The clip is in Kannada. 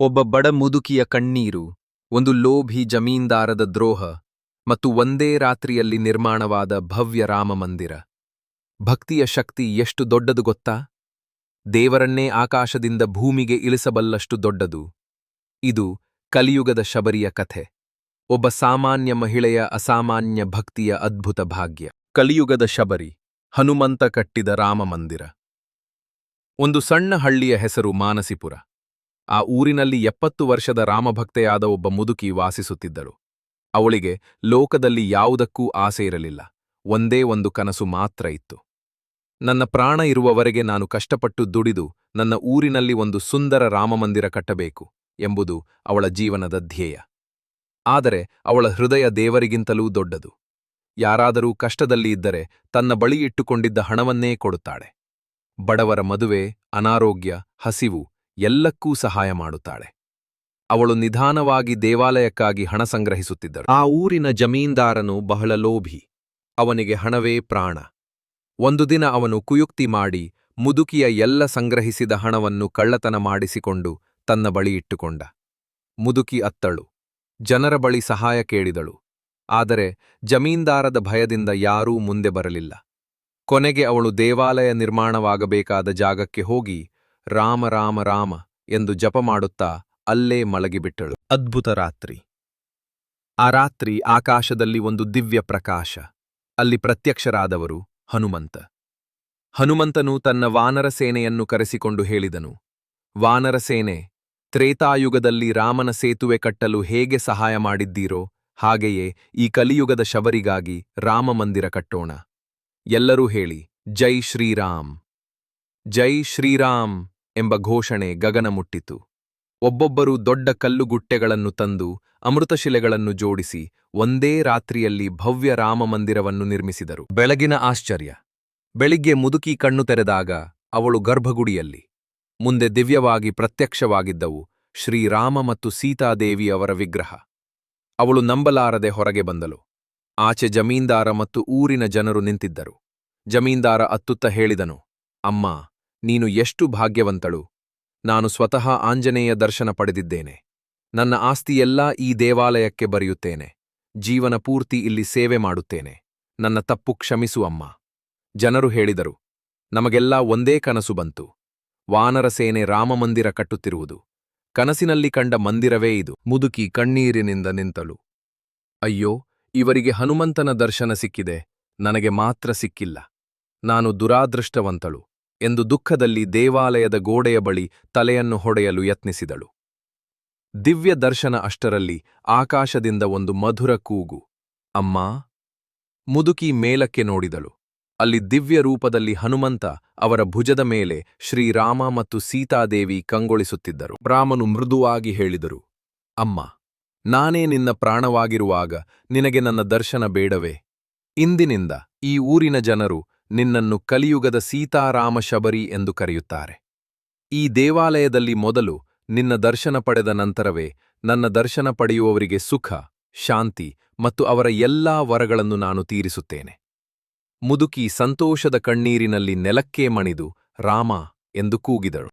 ಒಬ್ಬ ಬಡ ಮುದುಕಿಯ ಕಣ್ಣೀರು, ಒಂದು ಲೋಭಿ ಜಮೀನ್ದಾರದ ದ್ರೋಹ ಮತ್ತು ಒಂದೇ ರಾತ್ರಿಯಲ್ಲಿ ನಿರ್ಮಾಣವಾದ ಭವ್ಯ ರಾಮಮಂದಿರ. ಭಕ್ತಿಯ ಶಕ್ತಿ ಎಷ್ಟು ದೊಡ್ಡದು ಗೊತ್ತಾ? ದೇವರನ್ನೇ ಆಕಾಶದಿಂದ ಭೂಮಿಗೆ ಇಳಿಸಬಲ್ಲಷ್ಟು ದೊಡ್ಡದು. ಇದು ಕಲಿಯುಗದ ಶಬರಿಯ ಕಥೆ. ಒಬ್ಬ ಸಾಮಾನ್ಯ ಮಹಿಳೆಯ ಅಸಾಮಾನ್ಯ ಭಕ್ತಿಯ ಅದ್ಭುತ ಭಾಗ್ಯ. ಕಲಿಯುಗದ ಶಬರಿ, ಹನುಮಂತ ಕಟ್ಟಿದ ರಾಮಮಂದಿರ. ಒಂದು ಸಣ್ಣ ಹಳ್ಳಿಯ ಹೆಸರು ಮಾನಸಿಪುರ. ಆ ಊರಿನಲ್ಲಿ 70 ವರ್ಷದ ರಾಮಭಕ್ತೆಯಾದ ಒಬ್ಬ ಮುದುಕಿ ವಾಸಿಸುತ್ತಿದ್ದಳು. ಅವಳಿಗೆ ಲೋಕದಲ್ಲಿ ಯಾವುದಕ್ಕೂ ಆಸೆ ಇರಲಿಲ್ಲ. ಒಂದೇ ಒಂದು ಕನಸು ಮಾತ್ರ ಇತ್ತು. ನನ್ನ ಪ್ರಾಣ ಇರುವವರೆಗೆ ನಾನು ಕಷ್ಟಪಟ್ಟು ದುಡಿದು ನನ್ನ ಊರಿನಲ್ಲಿ ಒಂದು ಸುಂದರ ರಾಮಮಂದಿರ ಕಟ್ಟಬೇಕು ಎಂಬುದು ಅವಳ ಜೀವನದ ಧ್ಯೇಯ. ಆದರೆ ಅವಳ ಹೃದಯ ದೇವರಿಗಿಂತಲೂ ದೊಡ್ಡದು. ಯಾರಾದರೂ ಕಷ್ಟದಲ್ಲಿ ಇದ್ದರೆ ತನ್ನ ಬಳಿ ಇಟ್ಟುಕೊಂಡಿದ್ದ ಹಣವನ್ನೇ ಕೊಡುತ್ತಾಳೆ. ಬಡವರ ಮದುವೆ, ಅನಾರೋಗ್ಯ, ಹಸಿವು ಎಲ್ಲಕ್ಕೂ ಸಹಾಯ ಮಾಡುತ್ತಾಳೆ. ಅವಳು ನಿಧಾನವಾಗಿ ದೇವಾಲಯಕ್ಕಾಗಿ ಹಣ ಸಂಗ್ರಹಿಸುತ್ತಿದ್ದಳು. ಆ ಊರಿನ ಜಮೀನ್ದಾರನು ಬಹಳ ಲೋಭಿ. ಅವನಿಗೆ ಹಣವೇ ಪ್ರಾಣ. ಒಂದು ದಿನ ಅವನು ಕುಯುಕ್ತಿ ಮಾಡಿ ಮುದುಕಿಯ ಎಲ್ಲ ಸಂಗ್ರಹಿಸಿದ ಹಣವನ್ನು ಕಳ್ಳತನ ಮಾಡಿಸಿಕೊಂಡು ತನ್ನ ಬಳಿ ಇಟ್ಟುಕೊಂಡ. ಮುದುಕಿ ಅತ್ತಳು. ಜನರ ಬಳಿ ಸಹಾಯ ಕೇಳಿದಳು. ಆದರೆ ಜಮೀನ್ದಾರದ ಭಯದಿಂದ ಯಾರೂ ಮುಂದೆ ಬರಲಿಲ್ಲ. ಕೊನೆಗೆ ಅವಳು ದೇವಾಲಯ ನಿರ್ಮಾಣವಾಗಬೇಕಾದ ಜಾಗಕ್ಕೆ ಹೋಗಿ ರಾಮ ರಾಮ ರಾಮ ಎಂದು ಜಪ ಮಾಡುತ್ತಾ ಅಲ್ಲೇ ಮಲಗಿಬಿಟ್ಟಳು. ಅದ್ಭುತ ರಾತ್ರಿ. ಆ ರಾತ್ರಿ ಆಕಾಶದಲ್ಲಿ ಒಂದು ದಿವ್ಯ ಪ್ರಕಾಶ. ಅಲ್ಲಿ ಪ್ರತ್ಯಕ್ಷರಾದವರು ಹನುಮಂತ. ಹನುಮಂತನು ತನ್ನ ವಾನರ ಸೇನೆಯನ್ನು ಕರೆಸಿಕೊಂಡು ಹೇಳಿದನು, ವಾನರ ಸೇನೆ, ತ್ರೇತಾಯುಗದಲ್ಲಿ ರಾಮನ ಸೇತುವೆ ಕಟ್ಟಲು ಹೇಗೆ ಸಹಾಯ ಮಾಡಿದ್ದೀರೋ ಹಾಗೆಯೇ ಈ ಕಲಿಯುಗದ ಶಬರಿಗಾಗಿ ರಾಮಮಂದಿರ ಕಟ್ಟೋಣ. ಎಲ್ಲರೂ ಹೇಳಿ, ಜೈ ಶ್ರೀರಾಮ್, ಜೈ ಶ್ರೀರಾಮ್ ಎಂಬ ಘೋಷಣೆ ಗಗನ ಮುಟ್ಟಿತು. ಒಬ್ಬೊಬ್ಬರು ದೊಡ್ಡ ಕಲ್ಲುಗುಟ್ಟೆಗಳನ್ನು ತಂದು ಅಮೃತಶಿಲೆಗಳನ್ನು ಜೋಡಿಸಿ ಒಂದೇ ರಾತ್ರಿಯಲ್ಲಿ ಭವ್ಯ ರಾಮಮಂದಿರವನ್ನು ನಿರ್ಮಿಸಿದರು. ಬೆಳಗಿನ ಆಶ್ಚರ್ಯ. ಬೆಳಿಗ್ಗೆ ಮುದುಕಿ ಕಣ್ಣು ತೆರೆದಾಗ ಅವಳು ಗರ್ಭಗುಡಿಯಲ್ಲಿ. ಮುಂದೆ ದಿವ್ಯವಾಗಿ ಪ್ರತ್ಯಕ್ಷವಾಗಿದ್ದವು ಶ್ರೀರಾಮ ಮತ್ತು ಸೀತಾದೇವಿಯವರ ವಿಗ್ರಹ. ಅವಳು ನಂಬಲಾರದೆ ಹೊರಗೆ ಬಂದಳು. ಆಚೆ ಜಮೀನ್ದಾರ ಮತ್ತು ಊರಿನ ಜನರು ನಿಂತಿದ್ದರು. ಜಮೀನ್ದಾರ ಅತ್ತುತ್ತ ಹೇಳಿದನು, ಅಮ್ಮ, ನೀನು ಎಷ್ಟು ಭಾಗ್ಯವಂತಳು. ನಾನು ಸ್ವತಃ ಆಂಜನೇಯ ದರ್ಶನ ಪಡೆದಿದ್ದೇನೆ. ನನ್ನ ಆಸ್ತಿಯೆಲ್ಲಾ ಈ ದೇವಾಲಯಕ್ಕೆ ಬರೆಯುತ್ತೇನೆ. ಜೀವನ ಪೂರ್ತಿ ಇಲ್ಲಿ ಸೇವೆ ಮಾಡುತ್ತೇನೆ. ನನ್ನ ತಪ್ಪು ಕ್ಷಮಿಸು ಅಮ್ಮ. ಜನರು ಹೇಳಿದರು, ನಮಗೆಲ್ಲ ಒಂದೇ ಕನಸು ಬಂತು. ವಾನರ ಸೇನೆ ರಾಮಮಂದಿರ ಕಟ್ಟುತ್ತಿರುವುದು. ಕನಸಿನಲ್ಲಿ ಕಂಡ ಮಂದಿರವೇ ಇದು. ಮುದುಕಿ ಕಣ್ಣೀರಿನಿಂದ ನಿಂತಳು. ಅಯ್ಯೋ, ಇವರಿಗೆ ಹನುಮಂತನ ದರ್ಶನ ಸಿಕ್ಕಿದೆ, ನನಗೆ ಮಾತ್ರ ಸಿಕ್ಕಿಲ್ಲ. ನಾನು ದುರಾದೃಷ್ಟವಂತಳು ಎಂದು ದುಃಖದಲ್ಲಿ ದೇವಾಲಯದ ಗೋಡೆಯ ಬಳಿ ತಲೆಯನ್ನು ಹೊಡೆಯಲು ಯತ್ನಿಸಿದಳು. ದಿವ್ಯ ದರ್ಶನ ಅಷ್ಟರಲ್ಲಿ ಆಕಾಶದಿಂದ ಒಂದು ಮಧುರ ಕೂಗು, ಅಮ್ಮಾ. ಮುದುಕಿ ಮೇಲಕ್ಕೆ ನೋಡಿದಳು. ಅಲ್ಲಿ ದಿವ್ಯ ರೂಪದಲ್ಲಿ ಹನುಮಂತ, ಅವರ ಭುಜದ ಮೇಲೆ ಶ್ರೀರಾಮ ಮತ್ತು ಸೀತಾದೇವಿ ಕಂಗೊಳಿಸುತ್ತಿದ್ದರು. ರಾಮನು ಮೃದುವಾಗಿ ಹೇಳಿದರು, ಅಮ್ಮ, ನಾನೇ ನಿನ್ನ ಪ್ರಾಣವಾಗಿರುವಾಗ ನಿನಗೆ ನನ್ನ ದರ್ಶನ ಬೇಡವೇ? ಇಂದಿನಿಂದ ಈ ಊರಿನ ಜನರು ನಿನ್ನನ್ನು ಕಲಿಯುಗದ ಸೀತಾರಾಮ ಶಬರಿ ಎಂದು ಕರೆಯುತ್ತಾರೆ. ಈ ದೇವಾಲಯದಲ್ಲಿ ಮೊದಲು ನಿನ್ನ ದರ್ಶನ ಪಡೆದ ನಂತರವೇ ನನ್ನ ದರ್ಶನ ಪಡೆಯುವವರಿಗೆ ಸುಖ, ಶಾಂತಿ ಮತ್ತು ಅವರ ಎಲ್ಲಾ ವರಗಳನ್ನು ನಾನು ತೀರಿಸುತ್ತೇನೆ. ಮುದುಕಿ ಸಂತೋಷದ ಕಣ್ಣೀರಿನಲ್ಲಿ ನೆಲಕ್ಕೇ ಮಣಿದು ರಾಮ ಎಂದು ಕೂಗಿದಳು.